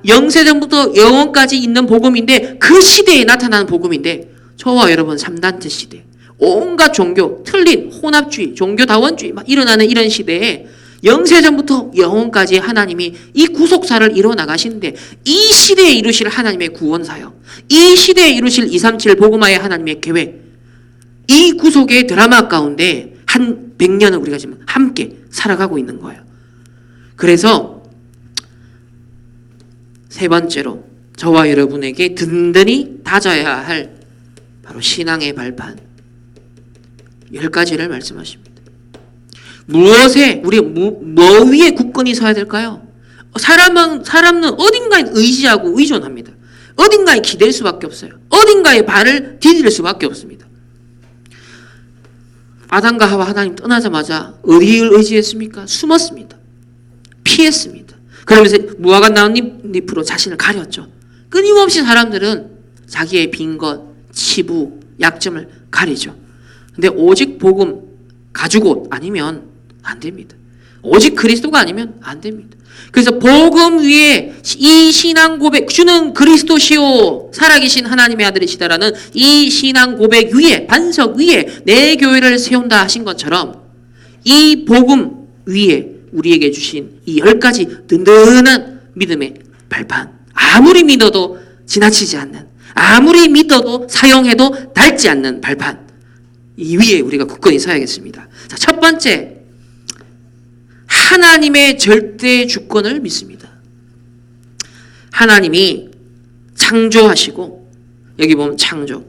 영세전부터 영원까지 있는 복음인데 그 시대에 나타나는 복음인데 저와 여러분 3단체 시대. 온갖 종교, 틀린 혼합주의, 종교다원주의 막 일어나는 이런 시대에 영세전부터 영원까지 하나님이 이 구속사를 이뤄나가시는데 이 시대에 이루실 하나님의 구원사역, 이 시대에 이루실 237 복음화의 하나님의 계획, 이 구속의 드라마 가운데 한 100년을 우리가 지금 함께 살아가고 있는 거예요. 그래서 세 번째로 저와 여러분에게 든든히 다져야 할 바로 신앙의 발판 10가지를 말씀하십니다. 무엇에 우리 뭐 위에 굳건히 서야 될까요? 사람은 어딘가에 의지하고 의존합니다. 어딘가에 기댈 수밖에 없어요. 어딘가에 발을 디딜 수밖에 없습니다. 아담과 하와 하나님 떠나자마자 어디를 의지했습니까? 숨었습니다. 피했습니다. 그러면서 무화과 나온 잎으로 자신을 가렸죠. 끊임없이 사람들은 자기의 빈 것, 치부, 약점을 가리죠. 근데 오직 복음 가지고 아니면 안 됩니다. 오직 그리스도가 아니면 안 됩니다. 그래서 복음 위에 이 신앙 고백, 주는 그리스도시요 살아계신 하나님의 아들이시다라는 이 신앙 고백 위에, 반석 위에 내 교회를 세운다 하신 것처럼 이 복음 위에 우리에게 주신 이 10가지 든든한 믿음의 발판, 아무리 믿어도 지나치지 않는, 아무리 믿어도 사용해도 닳지 않는 발판, 이 위에 우리가 굳건히 서야겠습니다. 자, 첫 번째, 하나님의 절대 주권을 믿습니다. 하나님이 창조하시고, 여기 보면 창조,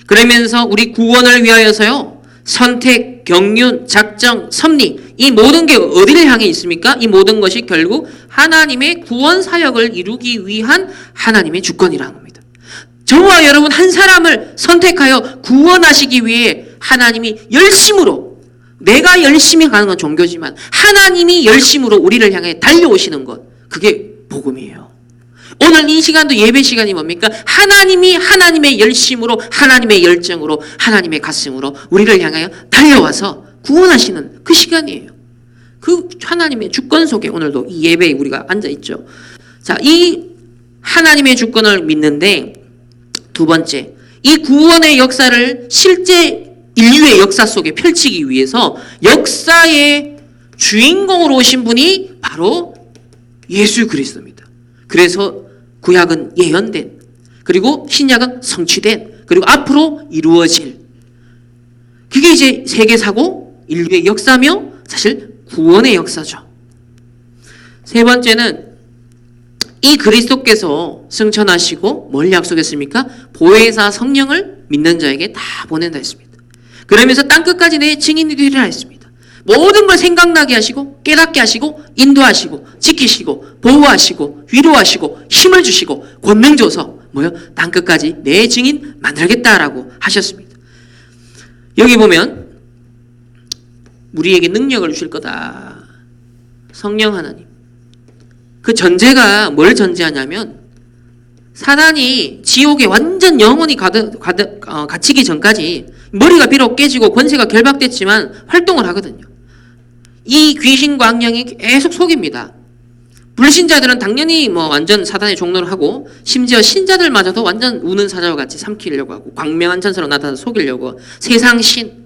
그러면서 우리 구원을 위하여서요, 선택, 경륜, 작정, 섭리, 이 모든 게 어디를 향해 있습니까? 이 모든 것이 결국 하나님의 구원 사역을 이루기 위한 하나님의 주권이라는 겁니다. 저와 여러분 한 사람을 선택하여 구원하시기 위해 하나님이 열심으로, 내가 열심히 가는 건 종교지만 하나님이 열심으로 우리를 향해 달려오시는 것, 그게 복음이에요. 오늘 이 시간도 예배 시간이 뭡니까? 하나님이 하나님의 열심으로, 하나님의 열정으로, 하나님의 가슴으로 우리를 향하여 달려와서 구원하시는 그 시간이에요. 그 하나님의 주권 속에 오늘도 이 예배에 우리가 앉아있죠. 자, 이 하나님의 주권을 믿는데 두 번째, 이 구원의 역사를 실제 인류의 역사 속에 펼치기 위해서 역사의 주인공으로 오신 분이 바로 예수 그리스도입니다. 그래서 구약은 예언된, 그리고 신약은 성취된, 그리고 앞으로 이루어질, 그게 이제 세계사고 인류의 역사며 사실 구원의 역사죠. 세 번째는 이 그리스도께서 승천하시고 뭘 약속했습니까? 보혜사 성령을 믿는 자에게 다 보낸다 했습니다. 그러면서 땅끝까지 내 증인이 되리라 했습니다. 모든 걸 생각나게 하시고 깨닫게 하시고 인도하시고 지키시고 보호하시고 위로하시고 힘을 주시고 권능 줘서 땅끝까지 내 증인 만들겠다라고 하셨습니다. 여기 보면 우리에게 능력을 주실 거다. 성령 하나님. 그 전제가 뭘 전제하냐면 사단이 지옥에 완전 영원히 갇히기 전까지 머리가 비록 깨지고 권세가 결박됐지만 활동을 하거든요. 이 귀신과 악령이 계속 속입니다. 불신자들은 당연히 완전 사단의 종노를 하고 심지어 신자들마저도 완전 우는 사자와 같이 삼키려고 하고 광명한 천사로 나타나서 속이려고 세상 신,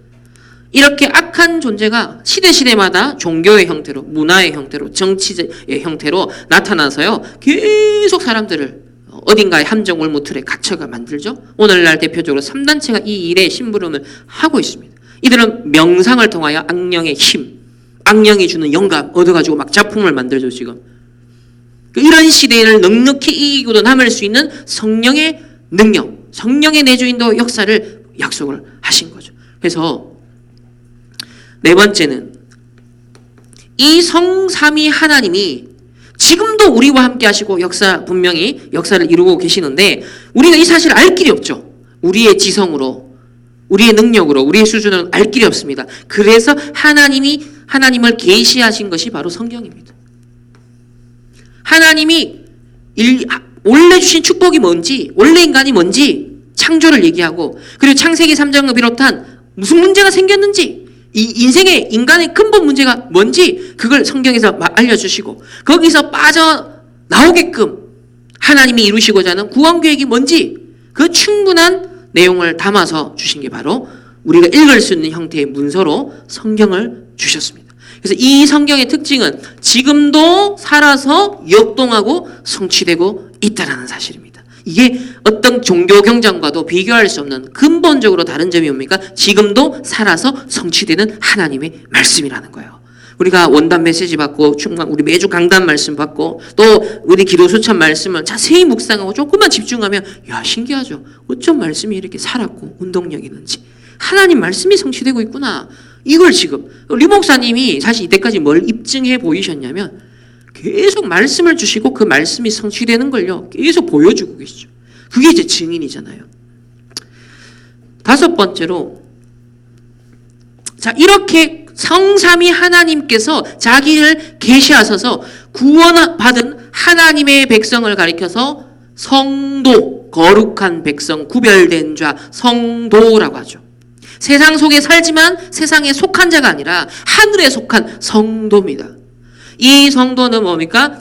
이렇게 악한 존재가 시대마다 종교의 형태로, 문화의 형태로, 정치의 형태로 나타나서요 계속 사람들을 어딘가의 함정 올무틀에 갇혀가 만들죠. 오늘날 대표적으로 3단체가 이 일에 심부름을 하고 있습니다. 이들은 명상을 통하여 악령의 힘, 악령이 주는 영감 얻어가지고 막 작품을 만들죠. 지금 이런 시대를 넉넉히 이기고도 남을 수 있는 성령의 능력, 성령의 내주인도 역사를 약속을 하신 거죠. 그래서 네 번째는 이 성삼위 하나님이 지금도 우리와 함께 하시고 분명히 역사를 이루고 계시는데 우리가 이 사실을 알 길이 없죠. 우리의 지성으로, 우리의 능력으로, 우리의 수준으로 알 길이 없습니다. 그래서 하나님을 계시하신 것이 바로 성경입니다. 하나님이 원래 주신 축복이 뭔지, 원래 인간이 뭔지 창조를 얘기하고, 그리고 창세기 3장을 비롯한 무슨 문제가 생겼는지, 이 인생의 인간의 근본 문제가 뭔지 그걸 성경에서 알려주시고, 거기서 빠져나오게끔 하나님이 이루시고자 하는 구원 계획이 뭔지 그 충분한 내용을 담아서 주신 게 바로 우리가 읽을 수 있는 형태의 문서로 성경을 주셨습니다. 그래서 이 성경의 특징은 지금도 살아서 역동하고 성취되고 있다는 사실입니다. 이게 어떤 종교 경전과도 비교할 수 없는 근본적으로 다른 점이 뭡니까? 지금도 살아서 성취되는 하나님의 말씀이라는 거예요. 우리가 원단 메시지 받고 우리 매주 강단 말씀 받고 또 우리 기도 수천 말씀을 자세히 묵상하고 조금만 집중하면 야 신기하죠. 어쩜 말씀이 이렇게 살았고 운동력 있는지, 하나님 말씀이 성취되고 있구나. 이걸 지금 리 목사님이 사실 이때까지 뭘 입증해 보이셨냐면 계속 말씀을 주시고 그 말씀이 성취되는 걸요 계속 보여주고 계시죠. 그게 이제 증인이잖아요. 다섯 번째로, 자 이렇게 성삼위 하나님께서 자기를 계시하셔서 구원받은 하나님의 백성을 가리켜서 성도, 거룩한 백성, 구별된 자, 성도라고 하죠. 세상 속에 살지만 세상에 속한 자가 아니라 하늘에 속한 성도입니다. 이 성도는 뭡니까?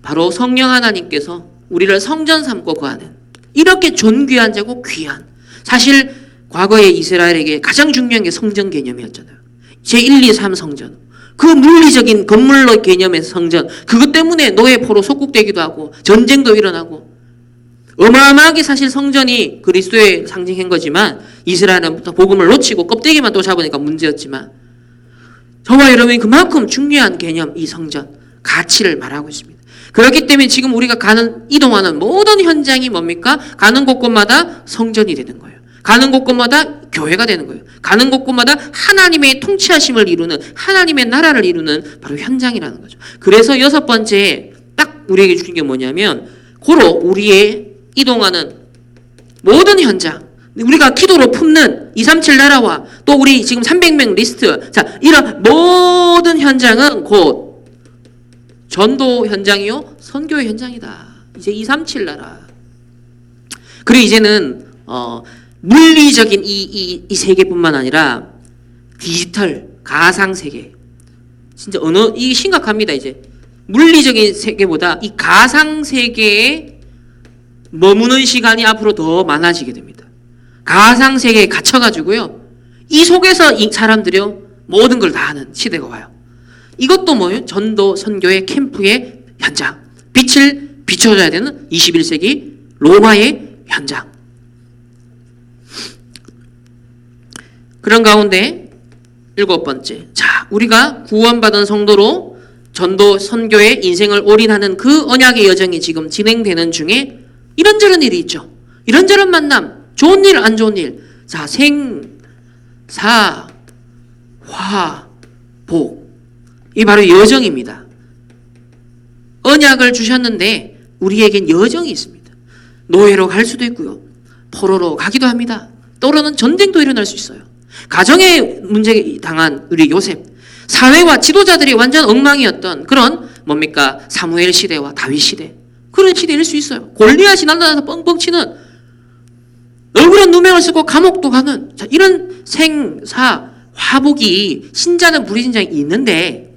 바로 성령 하나님께서 우리를 성전 삼고 거하는 이렇게 존귀한 자고 귀한, 사실 과거의 이스라엘에게 가장 중요한 게 성전 개념이었잖아요. 제1, 2, 3 성전, 그 물리적인 건물로 개념의 성전, 그것 때문에 노예포로 속국되기도 하고 전쟁도 일어나고 어마어마하게 사실 성전이 그리스도의 상징인 거지만 이스라엘은 복음을 놓치고 껍데기만 또 잡으니까 문제였지만 저와 여러분이 그만큼 중요한 개념, 이 성전 가치를 말하고 있습니다. 그렇기 때문에 지금 우리가 이동하는 모든 현장이 뭡니까? 가는 곳곳마다 성전이 되는 거예요. 가는 곳곳마다 교회가 되는 거예요. 가는 곳곳마다 하나님의 통치하심을 이루는, 하나님의 나라를 이루는 바로 현장이라는 거죠. 그래서 여섯 번째 딱 우리에게 주신 게 뭐냐면 고로 우리의 이동하는 모든 현장, 우리가 기도로 품는 237 나라와 또 우리 지금 300명 리스트, 자 이런 모든 현장은 곧 전도 현장이요 선교의 현장이다. 이제 237 나라. 그리고 이제는 물리적인 이 세계뿐만 아니라 디지털 가상 세계, 진짜 이게 심각합니다. 이제 물리적인 세계보다 이 가상 세계에 머무는 시간이 앞으로 더 많아지게 됩니다. 가상 세계에 갇혀가지고요 이 속에서 이 사람들이요 모든 걸 다 하는 시대가 와요. 이것도 뭐예요? 전도 선교의 캠프의 현장, 빛을 비춰줘야 되는 21세기 로마의 현장. 그런 가운데 일곱 번째, 자 우리가 구원받은 성도로 전도 선교의 인생을 올인하는 그 언약의 여정이 지금 진행되는 중에 이런저런 일이 있죠. 이런저런 만남, 좋은 일, 안 좋은 일. 자, 생, 사, 화, 복. 이 바로 여정입니다. 언약을 주셨는데 우리에겐 여정이 있습니다. 노예로 갈 수도 있고요. 포로로 가기도 합니다. 때로는 전쟁도 일어날 수 있어요. 가정에 문제 당한 우리 요셉, 사회와 지도자들이 완전 엉망이었던 그런 뭡니까? 사무엘 시대와 다윗 시대, 그런 시대일 수 있어요. 골리앗이 날아다녀서 뻥뻥 치는, 얼굴에 누명을 쓰고 감옥도 가는, 자, 이런 생사 화복이 신자는 불신자에 있는데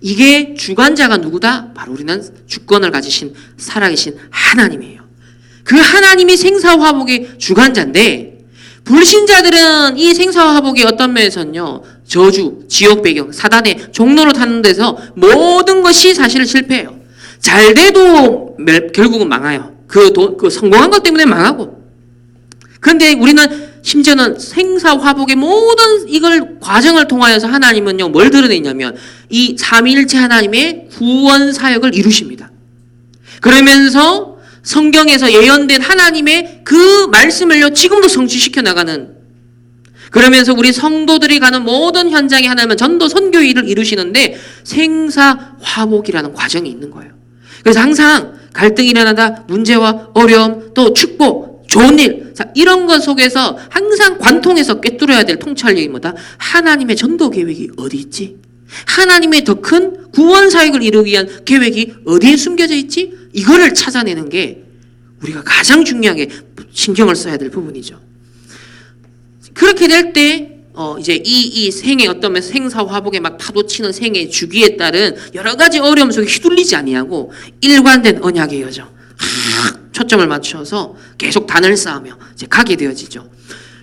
이게 주관자가 누구다? 바로 우리는 주권을 가지신 살아계신 하나님이에요. 그 하나님이 생사 화복의 주관자인데 불신자들은 이 생사 화복의 어떤 면에서는요 저주, 지옥 배경, 사단의 종로로 타는 데서 모든 것이 사실 실패해요. 잘 돼도 결국은 망해요. 그 성공한 것 때문에 망하고. 그런데 우리는 심지어는 생사화복의 모든 이걸 과정을 통하여서 하나님은요, 뭘 드러내냐면 이 삼위일체 하나님의 구원 사역을 이루십니다. 그러면서 성경에서 예언된 하나님의 그 말씀을요, 지금도 성취시켜 나가는, 그러면서 우리 성도들이 가는 모든 현장에 하나님은 전도 선교 일을 이루시는데 생사화복이라는 과정이 있는 거예요. 그래서 항상 갈등이 일어나다 문제와 어려움, 또 축복, 좋은 일, 자, 이런 것 속에서 항상 관통해서 꿰뚫어야 될 통찰력이 뭐다? 하나님의 전도 계획이 어디 있지? 하나님의 더 큰 구원 사역을 이루기 위한 계획이 어디에 숨겨져 있지? 이거를 찾아내는 게 우리가 가장 중요하게 신경을 써야 될 부분이죠. 그렇게 될 때 이제 이 생의 어떤 생사화복에 막 파도치는 생의 주기에 따른 여러 가지 어려움 속에 휘둘리지 아니하고 일관된 언약의 여정, 초점을 맞춰서 계속 단을 쌓으며 이제 가게 되어지죠.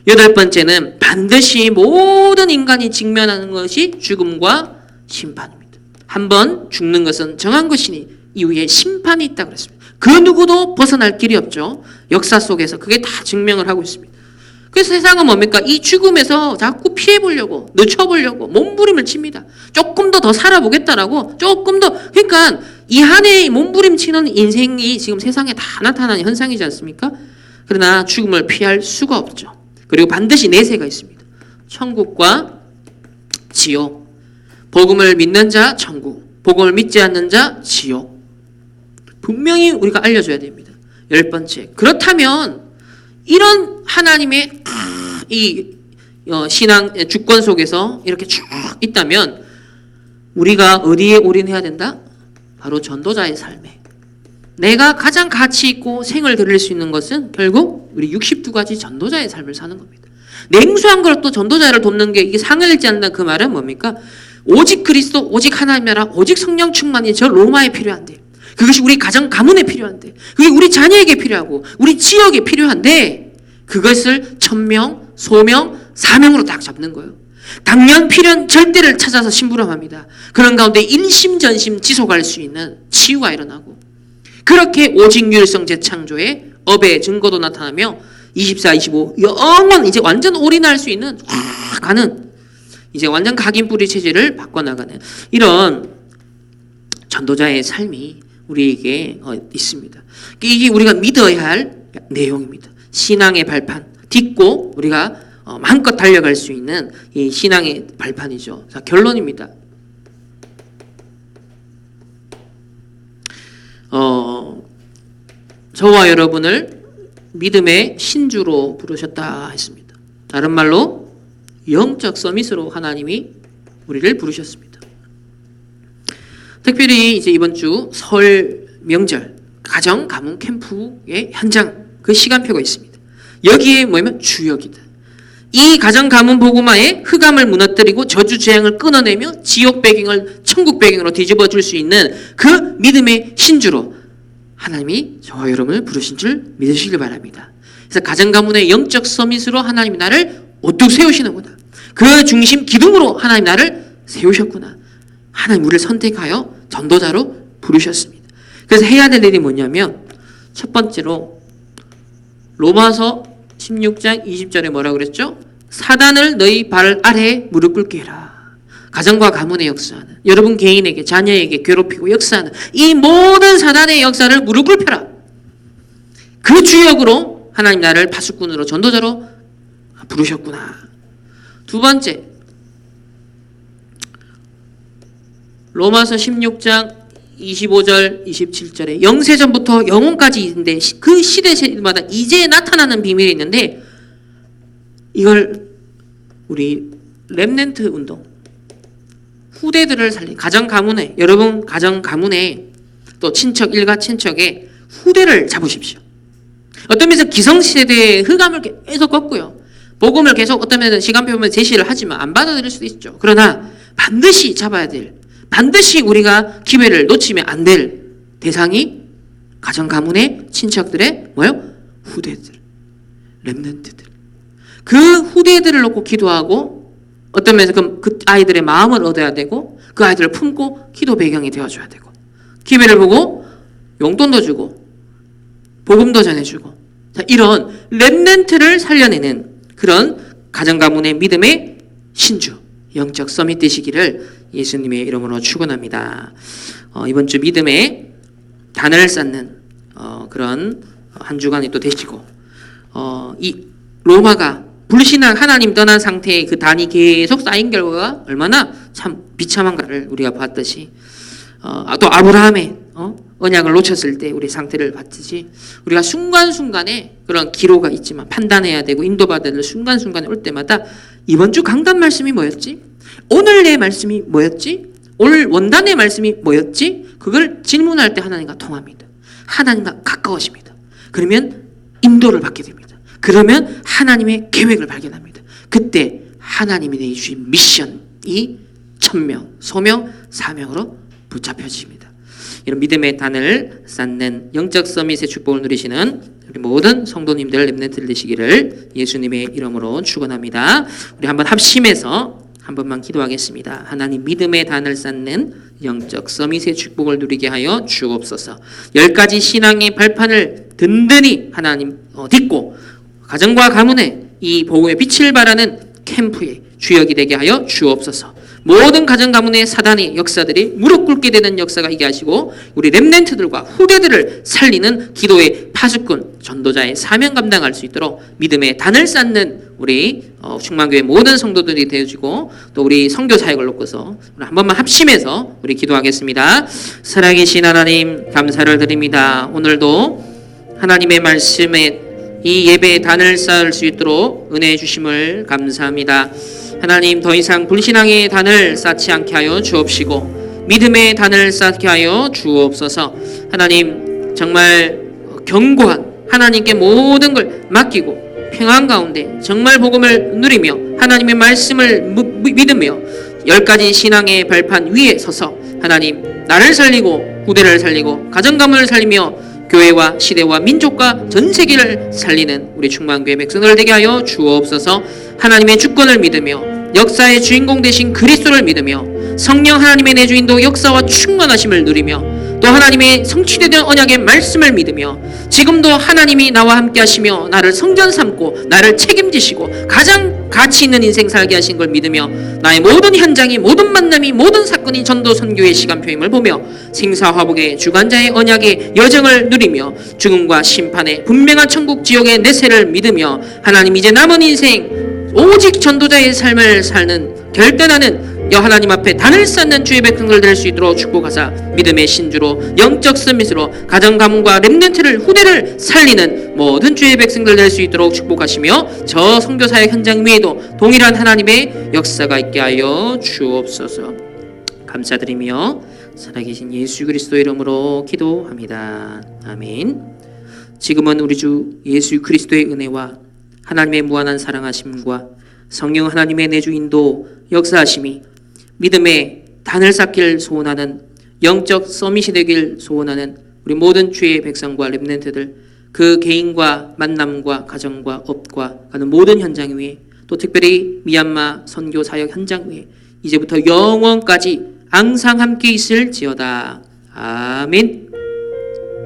여덟 번째는 반드시 모든 인간이 직면하는 것이 죽음과 심판입니다. 한번 죽는 것은 정한 것이니 이후에 심판이 있다고 그랬습니다. 그 누구도 벗어날 길이 없죠. 역사 속에서 그게 다 증명을 하고 있습니다. 그래서 세상은 뭡니까? 이 죽음에서 자꾸 피해보려고, 늦춰보려고 몸부림을 칩니다. 조금 더 살아보겠다라고, 조금 더, 그러니까 이 한 해에 몸부림치는 인생이 지금 세상에 다 나타나는 현상이지 않습니까? 그러나 죽음을 피할 수가 없죠. 그리고 반드시 내세가 있습니다. 천국과 지옥. 복음을 믿는 자 천국, 복음을 믿지 않는 자 지옥. 분명히 우리가 알려줘야 됩니다. 열 번째, 그렇다면 이런 하나님의 이 신앙 주권 속에서 이렇게 쭉 있다면 우리가 어디에 올인해야 된다? 바로 전도자의 삶에. 내가 가장 가치 있고 생을 드릴 수 있는 것은 결국 우리 62가지 전도자의 삶을 사는 겁니다. 냉수한 것도 전도자를 돕는 게 이게 상을 잃지 않는다, 그 말은 뭡니까? 오직 그리스도, 오직 하나님 나라, 오직 성령 충만이 저 로마에 필요한데, 그것이 우리 가정 가문에 필요한데, 그게 우리 자녀에게 필요하고 우리 지역에 필요한데, 그것을 천명, 소명, 사명으로 딱 잡는 거예요. 당연 필연 절대를 찾아서 심부름합니다. 그런 가운데 일심전심 지속할 수 있는 치유가 일어나고, 그렇게 오직률성 재창조의 업의 증거도 나타나며 24, 25 영원 이제 완전 올인할 수 있는 확 가는, 이제 완전 각인 뿌리 체제를 바꿔나가는 이런 전도자의 삶이 우리에게 있습니다. 이게 우리가 믿어야 할 내용입니다. 신앙의 발판 딛고 우리가 마음껏 달려갈 수 있는 이 신앙의 발판이죠. 자, 결론입니다. 저와 여러분을 믿음의 신주로 부르셨다 했습니다. 다른 말로 영적 서밋으로 하나님이 우리를 부르셨습니다. 특별히 이제 이번 주 설 명절 가정 가문 캠프의 현장, 그 시간표가 있습니다. 여기에 뭐냐면 주역이다. 이 가정 가문 복음화에 흑암을 무너뜨리고 저주 재앙을 끊어내며 지옥 배경을 천국 배경으로 뒤집어 줄 수 있는 그 믿음의 신주로 하나님이 저와 여러분을 부르신 줄 믿으시길 바랍니다. 그래서 가정 가문의 영적 서밋으로 하나님이 나를 우뚝 세우시는구나. 그 중심 기둥으로 하나님 나를 세우셨구나. 하나님 우리를 선택하여 전도자로 부르셨습니다. 그래서 해야 될 일이 뭐냐면, 첫 번째로 로마서 16장 20절에 뭐라고 그랬죠? 사단을 너희 발 아래에 무릎 꿇게 해라. 가정과 가문의 역사하는, 여러분 개인에게, 자녀에게 괴롭히고 역사하는 이 모든 사단의 역사를 무릎 꿇혀라. 그 주역으로 하나님 나를 파수꾼으로 전도자로 부르셨구나. 두 번째, 로마서 16장 25절 27절에 영세전부터 영혼까지 있는데 그 시대마다 이제 나타나는 비밀이 있는데, 이걸 우리 렘넌트 운동, 후대들을 살린 가정 가문에, 여러분 가정 가문에 또 친척 일가 친척에 후대를 잡으십시오. 어떤 면에서 기성세대의 흑암을 계속 걷고요, 복음을 계속 어떤 면에서 시간표면 제시를 하지만 안 받아들일 수도 있죠. 그러나 반드시 잡아야 될, 반드시 우리가 기회를 놓치면 안 될 대상이 가정 가문의 친척들의 뭐요? 후대들, 렘넌트들. 그 후대들을 놓고 기도하고 어떤 면에서 그 아이들의 마음을 얻어야 되고, 그 아이들을 품고 기도 배경이 되어줘야 되고, 기회를 보고 용돈도 주고 복음도 전해주고, 자, 이런 렘넌트를 살려내는 그런 가정 가문의 믿음의 신주, 영적 서밋 되시기를 예수님의 이름으로 축원합니다. 이번 주 믿음의 단을 쌓는 그런 한 주간이 또 되시고, 이 로마가 불신한 하나님 떠난 상태의 그 단이 계속 쌓인 결과가 얼마나 참 비참한가를 우리가 봤듯이, 또 아브라함의 언약을 놓쳤을 때 우리 상태를 봤듯이, 우리가 순간순간에 그런 기로가 있지만 판단해야 되고 인도받아야 될 순간순간에 올 때마다 이번 주 강단 말씀이 뭐였지? 오늘 내 말씀이 뭐였지? 오늘 원단의 말씀이 뭐였지? 그걸 질문할 때 하나님과 통합니다. 하나님과 가까워집니다. 그러면 인도를 받게 됩니다. 그러면 하나님의 계획을 발견합니다. 그때 하나님이 내주신 미션이 천명, 소명, 사명으로 붙잡혀집니다. 이런 믿음의 단을 쌓는 영적 서밋의 축복을 누리시는 우리 모든 성도님들 렘넌트들 되시기를 예수님의 이름으로 축원합니다. 우리 한번 합심해서 한 번만 기도하겠습니다. 하나님, 믿음의 단을 쌓는 영적 서밋의 축복을 누리게 하여 주옵소서. 10가지 신앙의 발판을 든든히 하나님 딛고 가정과 가문에 이 복음의 빛을 발하는 캠프의 주역이 되게 하여 주옵소서. 모든 가정 가문의 사단의 역사들이 무릎 꿇게 되는 역사가 있게 하시고, 우리 렘넌트들과 후대들을 살리는 기도의 파수꾼, 전도자의 사명 감당할 수 있도록 믿음의 단을 쌓는 우리 충만교회 모든 성도들이 되어지고, 또 우리 선교 사역을 놓고서 우리 한 번만 합심해서 우리 기도하겠습니다. 살아계신 하나님, 감사를 드립니다. 오늘도 하나님의 말씀에 이 예배의 단을 쌓을 수 있도록 은혜해 주심을 감사합니다. 하나님, 더 이상 불신앙의 단을 쌓지 않게 하여 주옵시고 믿음의 단을 쌓게 하여 주옵소서. 하나님, 정말 견고한 하나님께 모든 걸 맡기고 평안 가운데 정말 복음을 누리며 하나님의 말씀을 믿으며 10가지 신앙의 발판 위에 서서 하나님, 나를 살리고 후대를 살리고 가정가문을 살리며 교회와 시대와 민족과 전 세계를 살리는 우리 충만교회 백성들 되게 하여 주옵소서. 하나님의 주권을 믿으며 역사의 주인공 되신 그리스도를 믿으며 성령 하나님의 내주인도 역사와 충만하심을 누리며 또 하나님의 성취되는 언약의 말씀을 믿으며 지금도 하나님이 나와 함께 하시며 나를 성전 삼고 나를 책임지시고 가장 가치 있는 인생 살게 하신 걸 믿으며 나의 모든 현장이 모든 만남이 모든 사건이 전도 선교의 시간표임을 보며 생사화복의 주관자의 언약의 여정을 누리며 죽음과 심판의 분명한 천국 지옥의 내세를 믿으며 하나님 이제 남은 인생 오직 전도자의 삶을 사는 결단하는 하나님 앞에 단을 쌓는 주의 백성들 될 수 있도록 축복하사 믿음의 신주로 영적 서밋으로 가정 가문과 렘넌트를 후대를 살리는 모든 주의 백성들 될 수 있도록 축복하시며 저 선교사의 현장 위에도 동일한 하나님의 역사가 있게 하여 주옵소서. 감사드리며 살아계신 예수 그리스도 이름으로 기도합니다. 아멘. 지금은 우리 주 예수 그리스도의 은혜와 하나님의 무한한 사랑하심과 성령 하나님의 내주 인도 역사하심이 믿음의 단을 쌓기를 소원하는 영적 서밋이 되길 소원하는 우리 모든 주의 백성과 렘넌트들 그 개인과 만남과 가정과 업과 가는 모든 현장 위에 또 특별히 미얀마 선교 사역 현장 위에 이제부터 영원까지 항상 함께 있을지어다. 아멘.